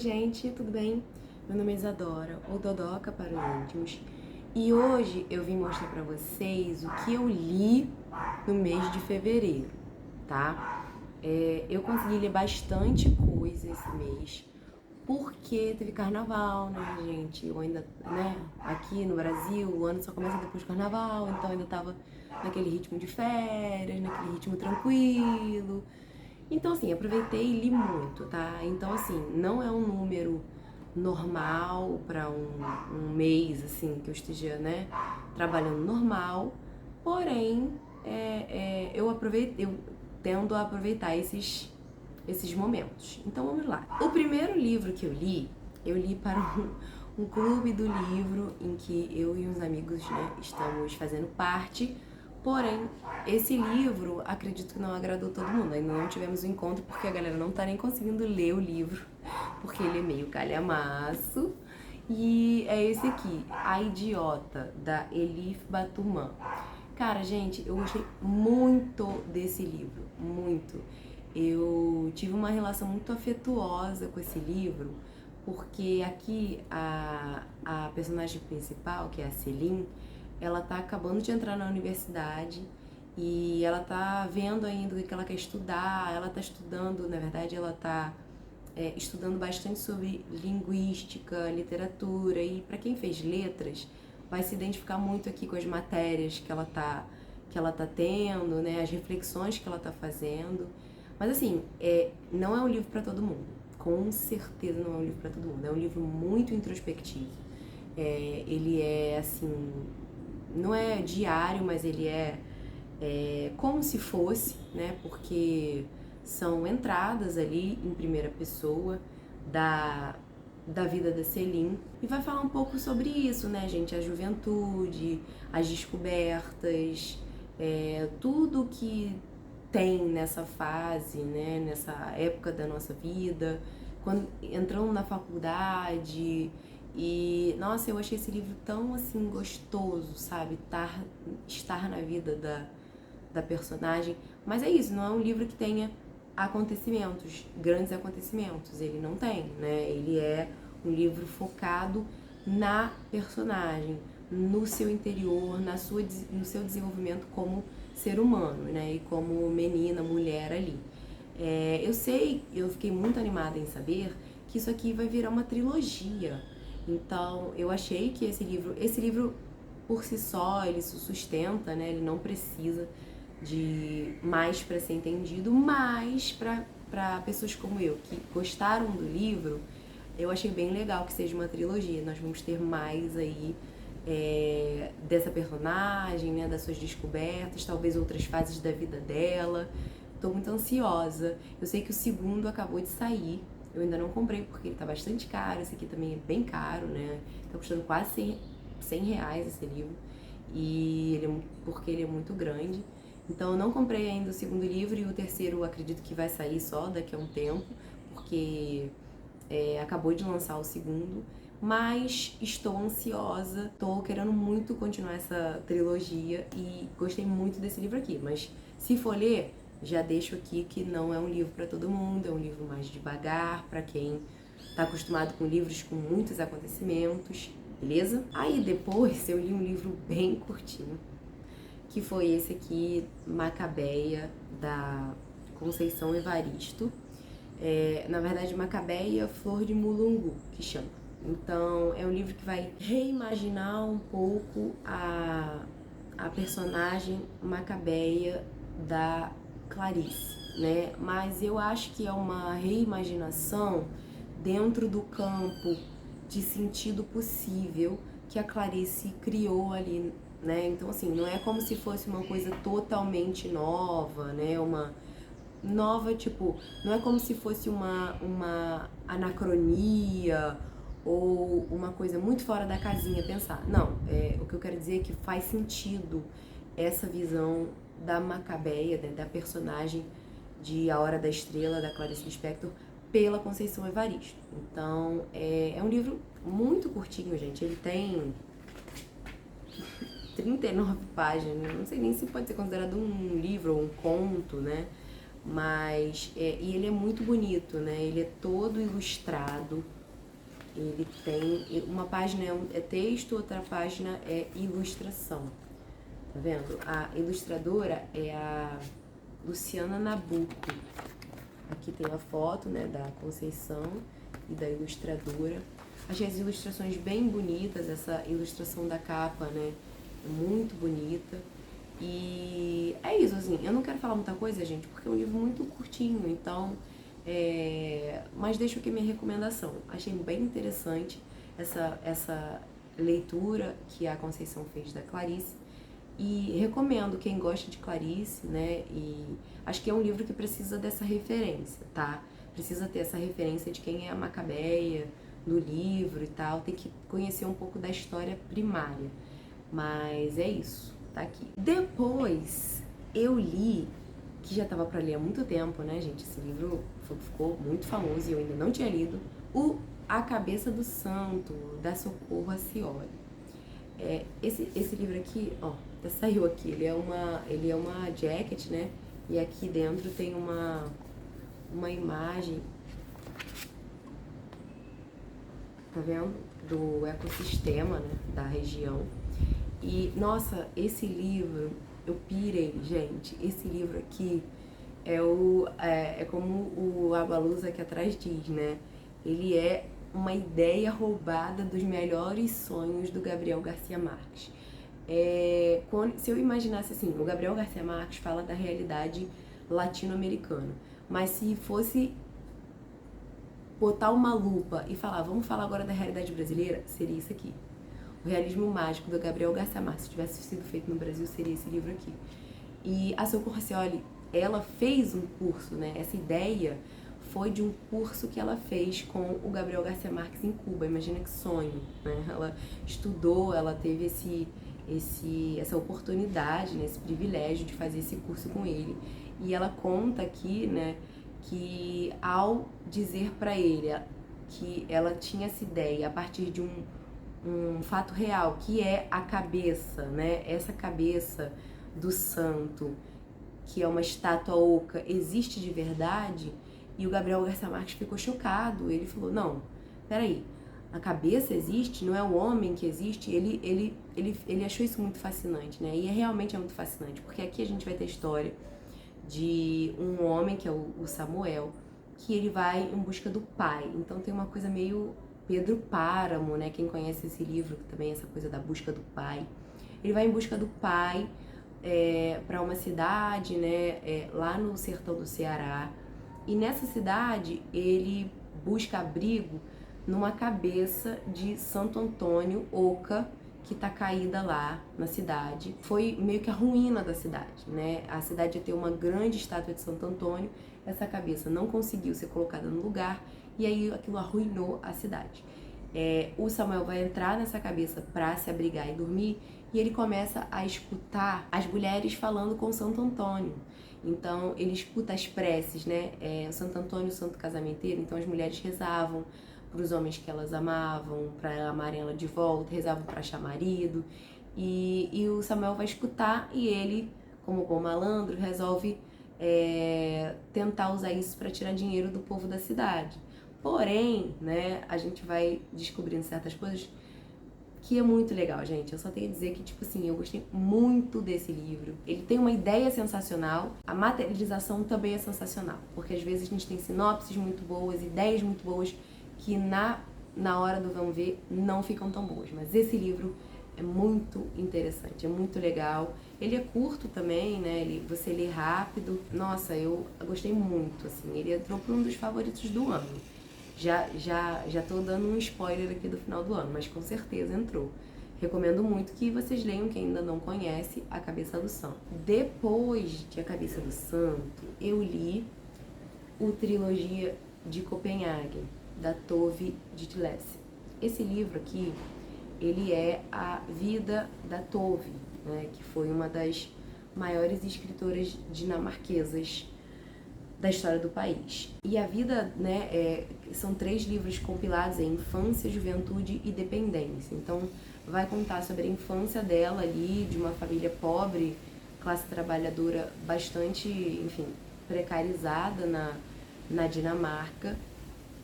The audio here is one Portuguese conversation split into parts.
gente, tudo bem? Meu nome é Isadora, ou Dodoca para os íntimos, e hoje eu vim mostrar pra vocês o que eu li no mês de fevereiro, tá? Eu consegui ler bastante coisa esse mês, porque teve carnaval, né, gente? Eu ainda, né, aqui no Brasil, o ano só começa depois do carnaval, então eu ainda tava naquele ritmo de férias, naquele ritmo tranquilo. Então, assim, aproveitei e li muito, tá? Então, assim, não é um número normal para um mês, assim, que eu esteja, né, trabalhando normal, porém, eu tendo a aproveitar esses momentos. Então, vamos lá. O primeiro livro que eu li para um clube do livro em que eu e uns amigos, né, estamos fazendo parte. Porém, esse livro, acredito que não agradou todo mundo. Ainda não tivemos o encontro porque a galera não tá nem conseguindo ler o livro, porque ele é meio calhamaço. E é esse aqui, A Idiota, da Elif Batuman. Cara, gente, eu gostei muito desse livro, muito. Eu tive uma relação muito afetuosa com esse livro, porque aqui a personagem principal, que é a Celine, ela tá acabando de entrar na universidade e ela tá vendo ainda o que ela quer estudar. Ela tá estudando, na verdade, ela tá estudando bastante sobre linguística, literatura, e para quem fez letras vai se identificar muito aqui com as matérias que ela tá tendo, né, as reflexões que ela tá fazendo. Mas assim, não é um livro para todo mundo. Com certeza não é um livro para todo mundo. É um livro muito introspectivo. Ele é assim, não é diário, mas ele é como se fosse, né? Porque são entradas ali em primeira pessoa da vida da Celine, e vai falar um pouco sobre isso, né, gente? A juventude, as descobertas, tudo que tem nessa fase, né, nessa época da nossa vida, quando entrando na faculdade. E nossa, eu achei esse livro tão assim gostoso, sabe? Estar na vida da personagem. Mas é isso, não é um livro que tenha acontecimentos, grandes acontecimentos. Ele não tem, né? Ele é um livro focado na personagem, no seu interior, no seu desenvolvimento como ser humano, né? E como menina, mulher ali. Eu sei, eu fiquei muito animada em saber que isso aqui vai virar uma trilogia. Então, eu achei que esse livro por si só, ele se sustenta, né? Ele não precisa de mais para ser entendido, mas para pessoas como eu que gostaram do livro, eu achei bem legal que seja uma trilogia. Nós vamos ter mais aí dessa personagem, né, das suas descobertas, talvez outras fases da vida dela. Tô muito ansiosa. Eu sei que o segundo acabou de sair. Eu ainda não comprei porque ele tá bastante caro. Esse aqui também é bem caro, né? Tá custando quase 100 reais esse livro. E porque ele é muito grande. Então eu não comprei ainda o segundo livro, e o terceiro eu acredito que vai sair só daqui a um tempo, porque acabou de lançar o segundo. Mas estou ansiosa, estou querendo muito continuar essa trilogia e gostei muito desse livro aqui. Mas se for ler, já deixo aqui que não é um livro para todo mundo, é um livro mais devagar, para quem está acostumado com livros com muitos acontecimentos, beleza? Aí depois eu li um livro bem curtinho, que foi esse aqui, Macabeia, da Conceição Evaristo. Na verdade, Macabeia Flor de Mulungu, que chama. Então, é um livro que vai reimaginar um pouco a personagem Macabeia da Clarice, né? Mas eu acho que é uma reimaginação dentro do campo de sentido possível que a Clarice criou ali, né? Então, assim, não é como se fosse uma coisa totalmente nova, né? Uma nova, tipo, não é como se fosse uma anacronia ou uma coisa muito fora da casinha pensar. Não, o que eu quero dizer é que faz sentido essa visão da Macabeia, né, da personagem de A Hora da Estrela, da Clarice Lispector, pela Conceição Evaristo. Então, é um livro muito curtinho, gente. Ele tem 39 páginas, não sei nem se pode ser considerado um livro ou um conto, né? Mas, e ele é muito bonito, né? Ele é todo ilustrado. Ele tem uma página é texto, outra página é ilustração. Tá vendo? A ilustradora é a Luciana Nabuco. Aqui tem a foto, né, da Conceição e da ilustradora. Achei as ilustrações bem bonitas, essa ilustração da capa, né, é muito bonita. E é isso, assim, eu não quero falar muita coisa, gente, porque é um livro muito curtinho, então... mas deixo aqui minha recomendação. Achei bem interessante essa leitura que a Conceição fez da Clarice. E recomendo quem gosta de Clarice, né? E acho que é um livro que precisa dessa referência, tá? Precisa ter essa referência de quem é a Macabeia, do livro e tal. Tem que conhecer um pouco da história primária. Mas é isso, tá aqui. Depois eu li, que já tava pra ler há muito tempo, né, gente? Esse livro ficou muito famoso e eu ainda não tinha lido. A Cabeça do Santo, da Socorro Acioli. Esse livro aqui, ó, até saiu aqui, ele é uma jacket, né? E aqui dentro tem uma imagem, tá vendo? Do ecossistema, né? Da região. E, nossa, esse livro, eu pirei, gente. Esse livro aqui é como o Abalusa aqui atrás diz, né? Ele é uma ideia roubada dos melhores sonhos do Gabriel Garcia Marques. Se eu imaginasse assim, o Gabriel Garcia Marques fala da realidade latino-americana, mas se fosse botar uma lupa e falar, vamos falar agora da realidade brasileira, seria isso aqui. O Realismo Mágico, do Gabriel Garcia Marques, se tivesse sido feito no Brasil, seria esse livro aqui. E a Socorro Acioli, ela fez um curso, né? Essa ideia foi de um curso que ela fez com o Gabriel Garcia Marques em Cuba. Imagina que sonho, né? Ela estudou, ela teve essa oportunidade, né? Esse privilégio de fazer esse curso com ele. E ela conta aqui, né, que ao dizer para ele que ela tinha essa ideia a partir de um fato real, que é a cabeça, né? Essa cabeça do santo, que é uma estátua oca, existe de verdade? E o Gabriel Garcia Marques ficou chocado. Ele falou, não, peraí, a cabeça existe, não é o homem que existe? Ele achou isso muito fascinante, né? E realmente é muito fascinante, porque aqui a gente vai ter a história de um homem, que é o Samuel, que ele vai em busca do pai. Então tem uma coisa meio Pedro Páramo, né? Quem conhece esse livro, também essa coisa da busca do pai. Ele vai em busca do pai para uma cidade, né? Lá no sertão do Ceará. E nessa cidade ele busca abrigo numa cabeça de Santo Antônio Oca, que tá caída lá na cidade. Foi meio que a ruína da cidade, né? A cidade ia ter uma grande estátua de Santo Antônio, essa cabeça não conseguiu ser colocada no lugar e aí aquilo arruinou a cidade. O Samuel vai entrar nessa cabeça para se abrigar e dormir e ele começa a escutar as mulheres falando com Santo Antônio. Então ele escuta as preces, né? Santo Antônio, o santo casamenteiro, então as mulheres rezavam para os homens que elas amavam, para amarem ela de volta, rezavam para achar marido. E o Samuel vai escutar e ele, como bom malandro, resolve tentar usar isso para tirar dinheiro do povo da cidade. Porém, né, a gente vai descobrindo certas coisas que é muito legal, gente. Eu só tenho a dizer que, tipo assim, eu gostei muito desse livro. Ele tem uma ideia sensacional, a materialização também é sensacional, porque às vezes a gente tem sinopses muito boas, ideias muito boas, que na hora do vamos ver não ficam tão boas. Mas esse livro é muito interessante, é muito legal. Ele é curto também, né? Você lê rápido. Nossa, eu gostei muito, assim. Ele entrou para um dos favoritos do ano. Já tô dando um spoiler aqui do final do ano, mas com certeza entrou. Recomendo muito que vocês leiam, quem ainda não conhece, A Cabeça do Santo. Depois de A Cabeça do Santo, eu li o Trilogia de Copenhague, da Tove Ditlevsen. Esse livro aqui, ele é a vida da Tove, né, que foi uma das maiores escritoras dinamarquesas da história do país. E a vida, né, são 3 livros compilados em Infância, Juventude e Dependência. Então, vai contar sobre a infância dela ali, de uma família pobre, classe trabalhadora bastante, enfim, precarizada na Dinamarca.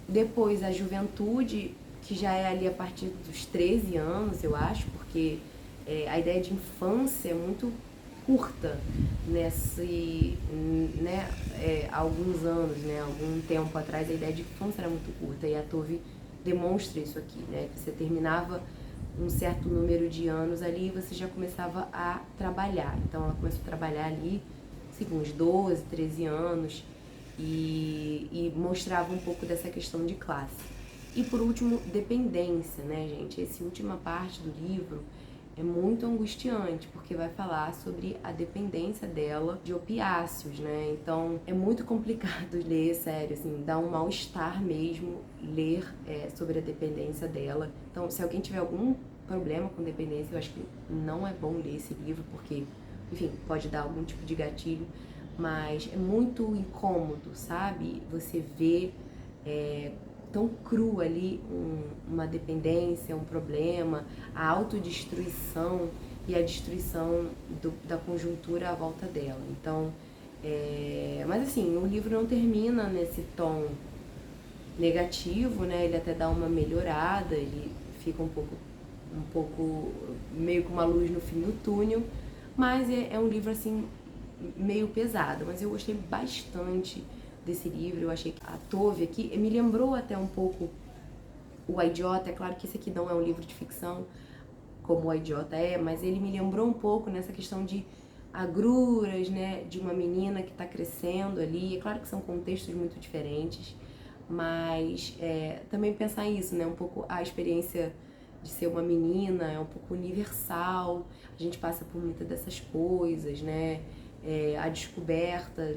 Depois a juventude, que já é ali a partir dos 13 anos, eu acho, porque a ideia de infância é muito curta há alguns anos, né, algum tempo atrás a ideia de infância era muito curta, e a Tove demonstra isso aqui, né, que você terminava um certo número de anos ali e você já começava a trabalhar. Então ela começou a trabalhar ali, assim, uns 12, 13 anos, e mostrava um pouco dessa questão de classe. E por último, dependência, né, gente? Essa última parte do livro é muito angustiante, porque vai falar sobre a dependência dela de opiáceos, né? Então é muito complicado ler, sério, assim, dá um mal-estar mesmo ler sobre a dependência dela. Então, se alguém tiver algum problema com dependência, eu acho que não é bom ler esse livro, porque, enfim, pode dar algum tipo de gatilho, mas é muito incômodo, sabe? Você vê tão cru ali uma dependência, um problema, a autodestruição e a destruição da conjuntura à volta dela. Então, mas assim, o livro não termina nesse tom negativo, né? Ele até dá uma melhorada, ele fica um pouco meio com uma luz no fim do túnel, mas é um livro assim meio pesado, mas eu gostei bastante desse livro. Eu achei que a Tove aqui me lembrou até um pouco O Idiota. É claro que esse aqui não é um livro de ficção como O Idiota mas ele me lembrou um pouco nessa questão de agruras, né, de uma menina que está crescendo ali. É claro que são contextos muito diferentes, mas também pensar isso, né, um pouco a experiência de ser uma menina é um pouco universal, a gente passa por muitas dessas coisas, né, a descoberta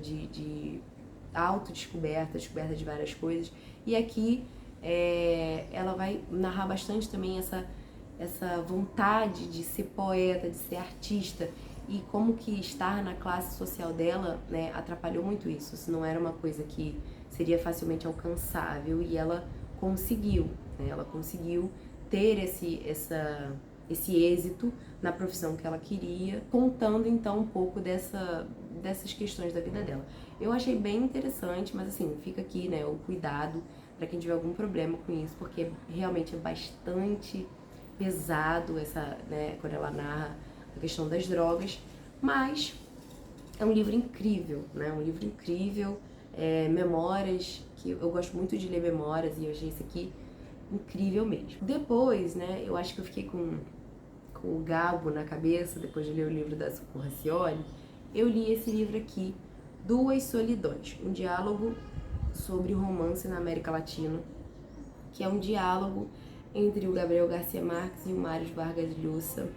a autodescoberta, a descoberta de várias coisas. E aqui ela vai narrar bastante também essa vontade de ser poeta, de ser artista, e como que estar na classe social dela, né, atrapalhou muito isso. Isso não era uma coisa que seria facilmente alcançável, e ela conseguiu, né, ela conseguiu ter esse êxito na profissão que ela queria, contando então um pouco dessas questões da vida dela. Eu achei bem interessante, mas assim, fica aqui, né, o cuidado para quem tiver algum problema com isso, porque realmente é bastante pesado quando ela narra a questão das drogas, mas é um livro incrível, né, um livro incrível, memórias, que eu gosto muito de ler memórias, e eu achei isso aqui incrível mesmo. Depois, né, eu acho que eu fiquei com o Gabo na cabeça, depois de ler o livro da Socorro Racioli. Eu li esse livro aqui, Duas Solidões, um diálogo sobre o romance na América Latina, que é um diálogo entre o Gabriel Garcia Marques e o Mário Vargas Llosa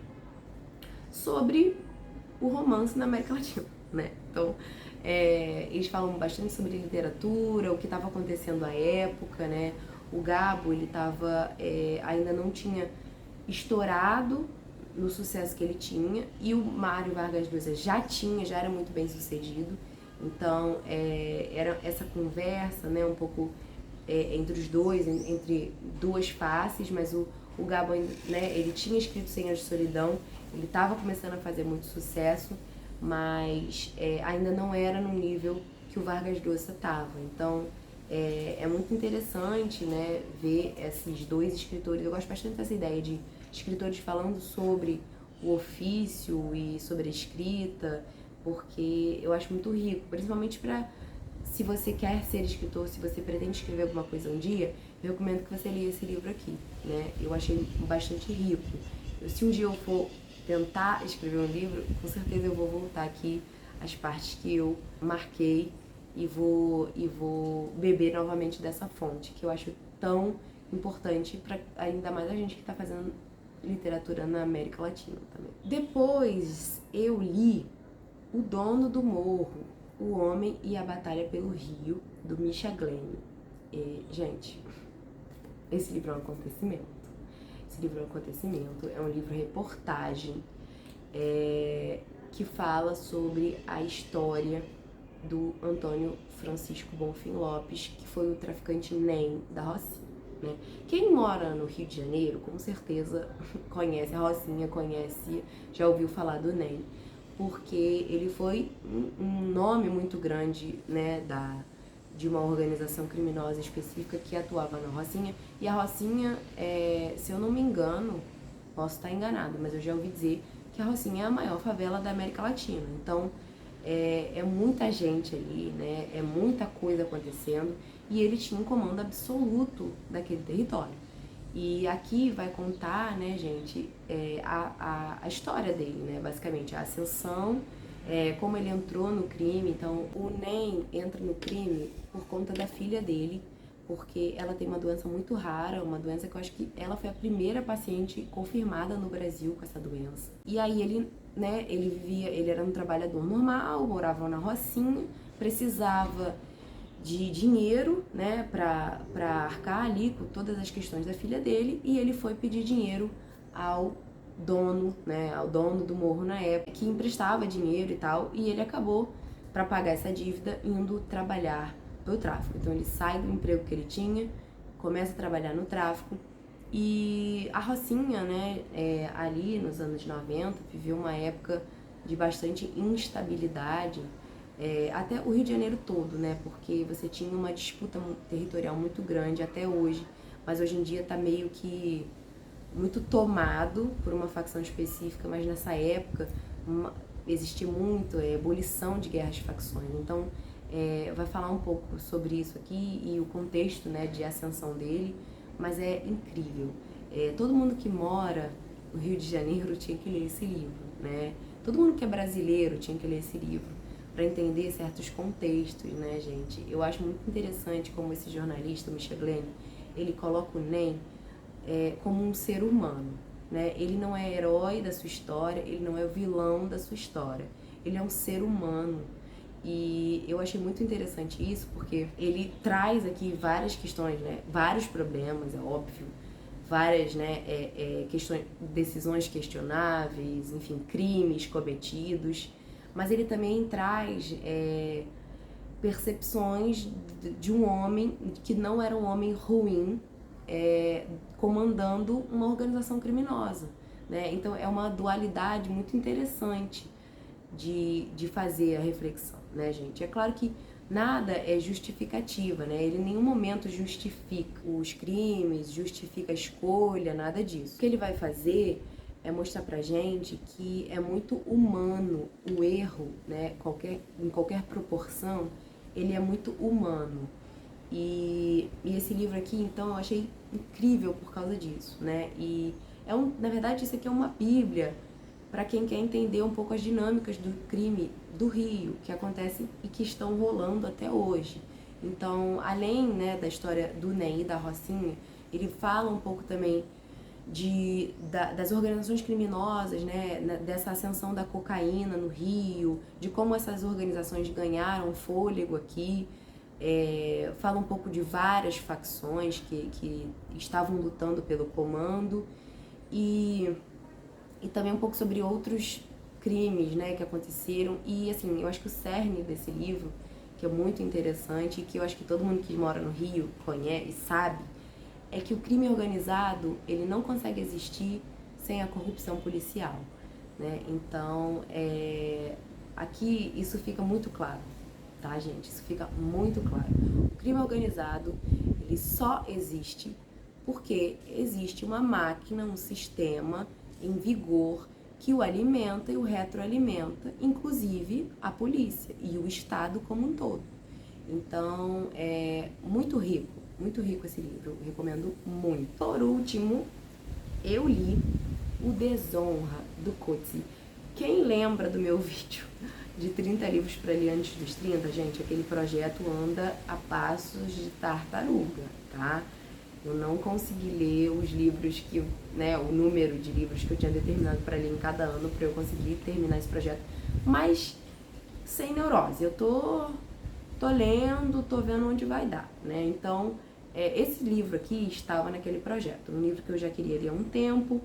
sobre o romance na América Latina, né? Então, eles falam bastante sobre literatura, o que estava acontecendo à época, né? O Gabo, ele ainda não tinha estourado no sucesso que ele tinha, e o Mário Vargas Llosa já era muito bem sucedido. Então, era essa conversa, né, um pouco entre os dois, entre duas faces, mas o Gabo, né, ele tinha escrito 100 Anos de Solidão, ele estava começando a fazer muito sucesso, mas ainda não era no nível que o Vargas Llosa estava. Então, é muito interessante, né, ver esses dois escritores. Eu gosto bastante dessa ideia de escritores falando sobre o ofício e sobre a escrita, porque eu acho muito rico, principalmente se você quer ser escritor, se você pretende escrever alguma coisa um dia, eu recomendo que você leia esse livro aqui, né? Eu achei bastante rico. Se um dia eu for tentar escrever um livro, com certeza eu vou voltar aqui as partes que eu marquei e vou beber novamente dessa fonte, que eu acho tão importante para ainda mais a gente que está fazendo literatura na América Latina também. Depois eu li O Dono do Morro, O Homem e a Batalha pelo Rio, do Misha Glenn. Gente, esse livro é um acontecimento. Esse livro é um acontecimento, é um livro-reportagem que fala sobre a história do Antônio Francisco Bonfim Lopes, que foi o traficante NEM da Rocinha, né? Quem mora no Rio de Janeiro, com certeza conhece a Rocinha, já ouviu falar do NEM. porque ele foi um nome muito grande, né, de uma organização criminosa específica que atuava na Rocinha. E a Rocinha, se eu não me engano, posso estar enganado, mas eu já ouvi dizer que a Rocinha é a maior favela da América Latina. Então, é muita gente ali, né? É muita coisa acontecendo e ele tinha um comando absoluto daquele território. E aqui vai contar, né, gente, a história dele, né? Basicamente, a ascensão, como ele entrou no crime. Então, o Nen entra no crime por conta da filha dele, porque ela tem uma doença muito rara, uma doença que eu acho que ela foi a primeira paciente confirmada no Brasil com essa doença. E aí ele, né, ele era um trabalhador normal, morava na Rocinha, precisava de dinheiro, né, para arcar ali com todas as questões da filha dele, e ele foi pedir dinheiro ao dono, né, ao dono do morro na época, que emprestava dinheiro e tal, e ele acabou, para pagar essa dívida, indo trabalhar pelo tráfico. Então ele sai do emprego que ele tinha, começa a trabalhar no tráfico, e a Rocinha, né, ali nos anos 90, viveu uma época de bastante instabilidade, até o Rio de Janeiro todo, né, porque você tinha uma disputa territorial muito grande até hoje, mas hoje em dia tá meio que muito tomado por uma facção específica, mas nessa época existia muito ebulição de guerras de facções. Então, vai falar um pouco sobre isso aqui e o contexto, né, de ascensão dele, mas é incrível. Todo mundo que mora no Rio de Janeiro tinha que ler esse livro, né? Todo mundo que é brasileiro tinha que ler esse livro para entender certos contextos, né, gente? Eu acho muito interessante como esse jornalista, o Michel Glenn, ele coloca o Nen como um ser humano, né? Ele não é herói da sua história, ele não é o vilão da sua história. Ele é um ser humano. E eu achei muito interessante isso, porque ele traz aqui várias questões, né? Vários problemas, é óbvio, várias, né, questões, decisões questionáveis, enfim, crimes cometidos, mas ele também traz percepções de um homem que não era um homem ruim, comandando uma organização criminosa, né? Então é uma dualidade muito interessante de fazer a reflexão, né, gente? É claro que nada é justificativa, né? Ele em nenhum momento justifica os crimes, justifica a escolha, nada disso. O que ele vai fazer é mostrar pra gente que é muito humano o erro, né? Em qualquer proporção, ele é muito humano. E esse livro aqui, então, eu achei incrível por causa disso, né? E na verdade, isso aqui é uma bíblia para quem quer entender um pouco as dinâmicas do crime do Rio, que acontecem e que estão rolando até hoje. Então, além, né, da história do Nen e da Rocinha, ele fala um pouco também das organizações criminosas, né, dessa ascensão da cocaína no Rio, de como essas organizações ganharam fôlego aqui. Fala um pouco de várias facções que estavam lutando pelo comando e também um pouco sobre outros crimes, né, que aconteceram. E assim, eu acho que o cerne desse livro, que é muito interessante e que eu acho que todo mundo que mora no Rio conhece e sabe, é que o crime organizado, ele não consegue existir sem a corrupção policial, né? Então, aqui isso fica muito claro, tá, gente? Isso fica muito claro. O crime organizado, ele só existe porque existe uma máquina, um sistema em vigor que o alimenta e o retroalimenta, inclusive a polícia e o Estado como um todo. Então, é muito rico esse livro, eu recomendo muito. Por último, eu li O Desonra, do Coetzee. Quem lembra do meu vídeo de 30 livros para ler antes dos 30, gente, aquele projeto anda a passos de tartaruga, tá? Eu não consegui ler os livros né, o número de livros que eu tinha determinado para ler em cada ano para eu conseguir terminar esse projeto, mas sem neurose. Eu tô lendo, tô vendo onde vai dar, né? Então, esse livro aqui estava naquele projeto, um livro que eu já queria ler há um tempo.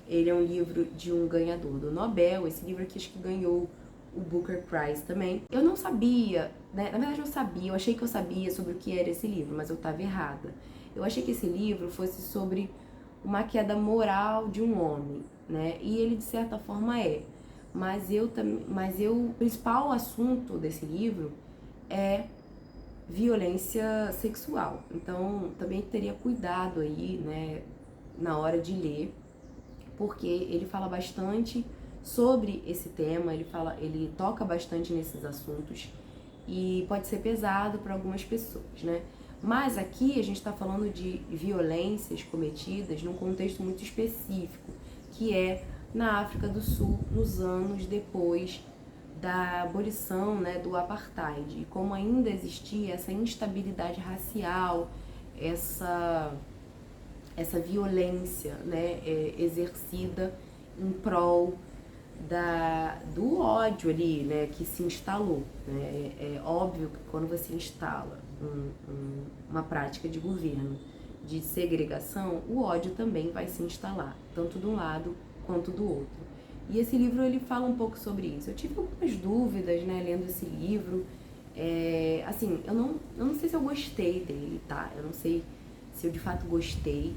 Ele é um livro de um ganhador do Nobel. Esse livro aqui acho que ganhou o Booker Prize também. Eu não sabia, né? Na verdade eu sabia, eu achei que eu sabia sobre o que era esse livro, mas eu estava errada. Eu achei que esse livro fosse sobre uma queda moral de um homem, né? E ele de certa forma é. o principal assunto desse livro é violência sexual. Então, também teria cuidado aí, né, na hora de ler, porque ele fala bastante sobre esse tema, ele toca bastante nesses assuntos e pode ser pesado para algumas pessoas, né? Mas aqui a gente está falando de violências cometidas num contexto muito específico, que é na África do Sul, nos anos depois da abolição, né, do apartheid, e como ainda existia essa instabilidade racial, essa violência, né, exercida em prol do ódio ali, né, que se instalou. Né? É óbvio que quando você instala uma prática de governo de segregação, o ódio também vai se instalar, tanto de um lado quanto do outro. E esse livro, ele fala um pouco sobre isso. Eu tive algumas dúvidas, né, lendo esse livro. Assim, eu não sei se eu gostei dele, tá? Eu não sei se eu de fato gostei,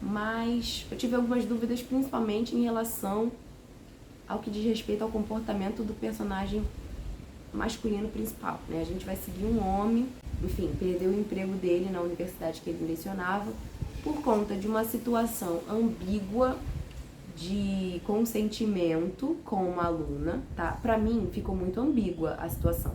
mas eu tive algumas dúvidas principalmente em relação ao que diz respeito ao comportamento do personagem masculino principal, né? A gente vai seguir um homem, enfim, perdeu o emprego dele na universidade que ele lecionava por conta de uma situação ambígua de consentimento com uma aluna, tá? Pra mim, ficou muito ambígua a situação.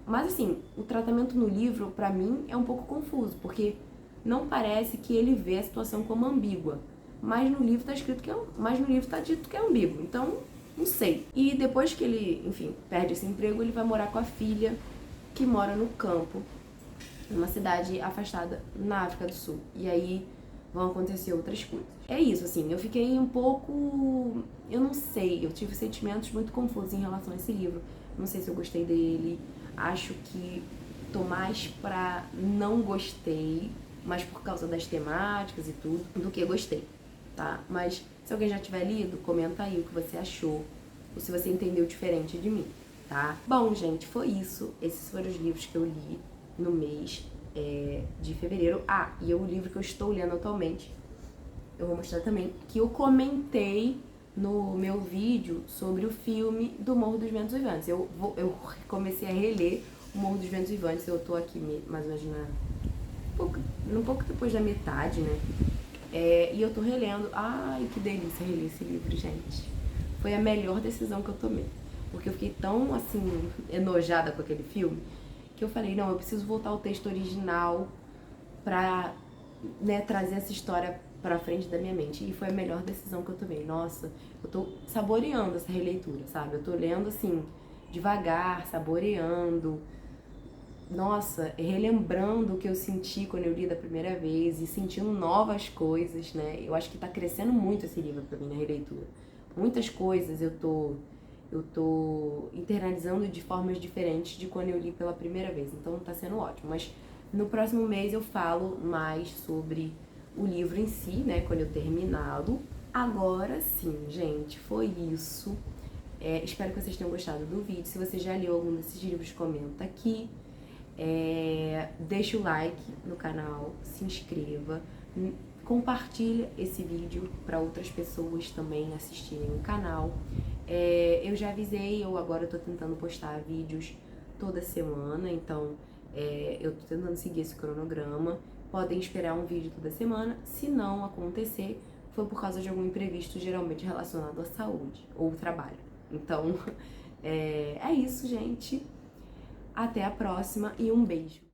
Mas, assim, o tratamento no livro, pra mim, é um pouco confuso, porque não parece que ele vê a situação como ambígua. Mas no livro tá escrito que mas no livro tá dito que é ambíguo. Então, não sei. E depois que ele, enfim, perde esse emprego, ele vai morar com a filha, que mora no campo, numa cidade afastada na África do Sul. E aí vão acontecer outras coisas. É isso, assim, eu fiquei um pouco... Eu não sei, eu tive sentimentos muito confusos em relação a esse livro. Não sei se eu gostei dele, acho que tô mais pra não gostei, mas por causa das temáticas e tudo, do que gostei, tá? Mas se alguém já tiver lido, comenta aí o que você achou, ou se você entendeu diferente de mim, tá? Bom, gente, foi isso. Esses foram os livros que eu li no mês de fevereiro. E o livro que eu estou lendo atualmente, eu vou mostrar também, que eu comentei no meu vídeo sobre o filme do Morro dos Ventos Uivantes. Eu comecei a reler o Morro dos Ventos Uivantes, eu tô aqui mais ou menos um pouco depois da metade, né? E eu tô relendo. Ai, que delícia reler esse livro, gente. Foi a melhor decisão que eu tomei. Porque eu fiquei tão, assim, enojada com aquele filme, que eu falei, não, eu preciso voltar ao texto original pra, né, trazer essa história pra frente da minha mente. E foi a melhor decisão que eu tomei. Nossa, eu tô saboreando essa releitura, sabe? Eu tô lendo, assim, devagar, saboreando. Nossa, relembrando o que eu senti quando eu li da primeira vez e sentindo novas coisas, né? Eu acho que tá crescendo muito esse livro pra mim na releitura. Muitas coisas eu tô internalizando de formas diferentes de quando eu li pela primeira vez. Então tá sendo ótimo. Mas no próximo mês eu falo mais sobre o livro em si, né? Quando eu terminá-lo. Agora sim, gente, foi isso. Espero que vocês tenham gostado do vídeo. Se você já leu algum desses livros, comenta aqui. Deixa o like no canal, se inscreva, compartilha esse vídeo para outras pessoas também assistirem o canal. Eu já avisei, eu agora tô tentando postar vídeos toda semana, então eu tô tentando seguir esse cronograma. Podem esperar um vídeo toda semana. Se não acontecer, foi por causa de algum imprevisto, geralmente relacionado à saúde ou trabalho. Então, é isso, gente. Até a próxima e um beijo!